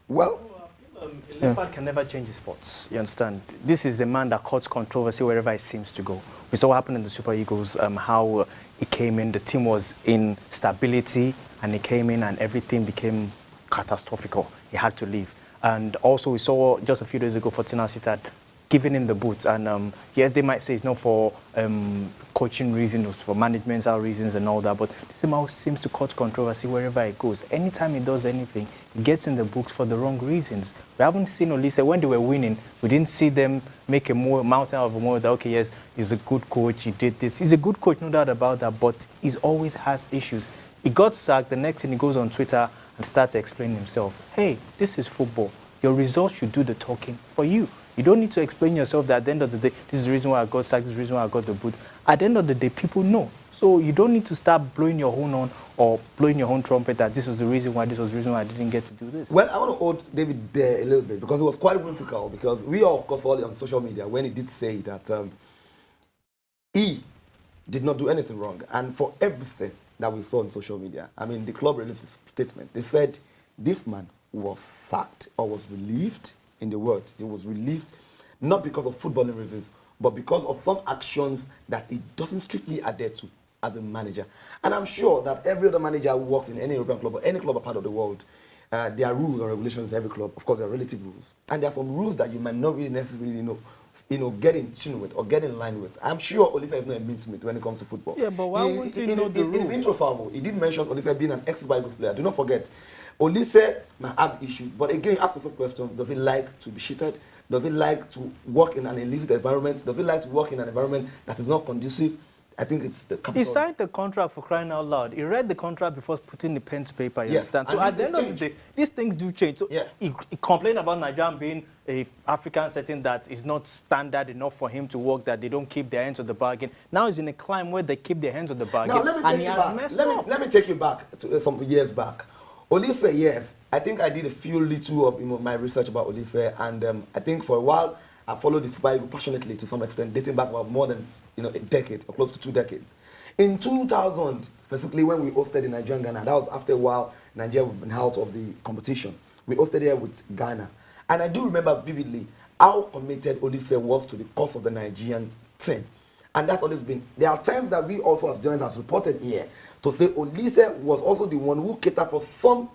Well, a leopard can never change the sports. You understand? This is a man that causes controversy wherever it seems to go. We saw what happened in the Super Eagles, how he came in, the team was in stability, and he came in and everything became catastrophical. He had to leave. And also we saw just a few days ago, Fortuna Sittard giving him the boots. And yes, they might say it's not for coaching reasons, for managemental reasons and all that, but this man seems to cause controversy wherever he goes. Anytime he does anything, he gets in the books for the wrong reasons. We haven't seen Oliseh, when they were winning, we didn't see them make a mountain of a mountain that, okay, yes, he's a good coach, he did this. He's a good coach, no doubt about that, but he always has issues. He got sacked, the next thing he goes on Twitter and starts explaining himself. Hey, this is football. Your results should do the talking for you. You don't need to explain yourself that at the end of the day, this is the reason why I got sacked, this is the reason why I got the boot. At the end of the day, people know. So you don't need to start blowing your own horn or blowing your own trumpet that this was the reason why, this was the reason why I didn't get to do this. Well, I want to hold David there a little bit because it was quite whimsical because we are, of course, all on social media when he did say that he did not do anything wrong. And for everything that we saw on social media, I mean, the club released a statement. They said this man was sacked or was released. In the word, he was released not because of footballing reasons, but because of some actions that he doesn't strictly adhere to as a manager. And I'm sure that every other manager who works in any European club or any club apart of the world, there are rules and regulations in every club. Of course, there are relative rules. And there are some rules that you might not really necessarily know, get in tune with or get in line with. I'm sure Oliseh is not a mincemeat when it comes to football. Yeah, but why wouldn't he know the rules? In his intro salvo, he did mention Oliseh being an ex-Super Eagles player. Do not forget, Oliseh might have issues, but again, ask yourself questions. Does he like to be cheated? Does he like to work in an illicit environment? Does he like to work in an environment that is not conducive? I think it's the capital. He signed the contract for crying out loud. He read the contract before putting the pen to paper, you Yes. understand? So at the end of the day, these things do change. So Yeah. he complained about Nigeria being an African setting that is not standard enough for him to work, that they don't keep their hands on the bargain. Now he's in a climb where they keep their hands on the bargain. Now, let me take you back. Let me take you back to some years back. Oliseh, yes, I think I did a few little of my research about Oliseh, and I think for a while I followed the Super Eagles passionately to some extent, dating back about more than a decade or close to 2 decades. In 2000, specifically when we hosted in Nigeria and Ghana, that was after a while Nigeria had been out of the competition. We hosted here with Ghana, and I do remember vividly how committed Oliseh was to the cause of the Nigerian team, and that's always been. There are times that we also as journalists have reported here to say Oliseh was also the one who catered for some,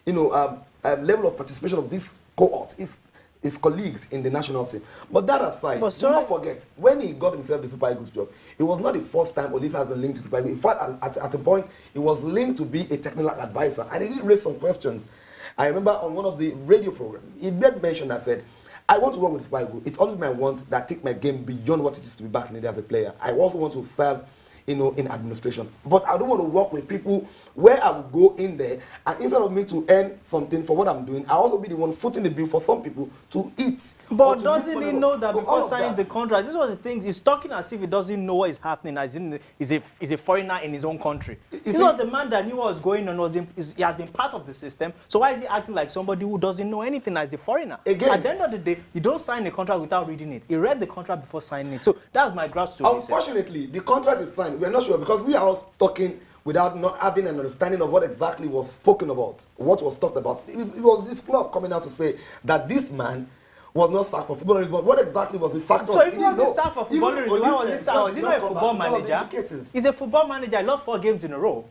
level of participation of this cohort, his colleagues in the national team. But that aside, do not forget, when he got himself the Super Eagles job, it was not the first time Oliseh has been linked to Super Eagles. In fact, at a point, he was linked to be a technical advisor, and he did raise some questions. I remember on one of the radio programs, he did mention that said, I want to work with Super Eagles. It's always my want that take my game beyond what it is to be back in the day as a player. I also want to serve in administration. But I don't want to work with people where I will go in there and instead of me to earn something for what I'm doing, I'll also be the one footing the bill for some people to eat. But doesn't he know that before signing the contract? This was the thing. He's talking as if he doesn't know what is happening, as in he's a foreigner in his own country. This was a man that knew what was going on, he has been part of the system. So why is he acting like somebody who doesn't know anything as a foreigner? Again, at the end of the day, you don't sign a contract without reading it. He read the contract before signing it. So that's my grasp to it. Unfortunately, the contract is signed. We're not sure because we are all talking without not having an understanding of what exactly was spoken about, what was talked about. It was this club coming out to say that this man was not sacked for football reasons, but what exactly was he sacked for? So if he wasn't sacked for football reasons, why was he sacked? Was he not a football manager? He's a football manager. I lost 4 games in a row.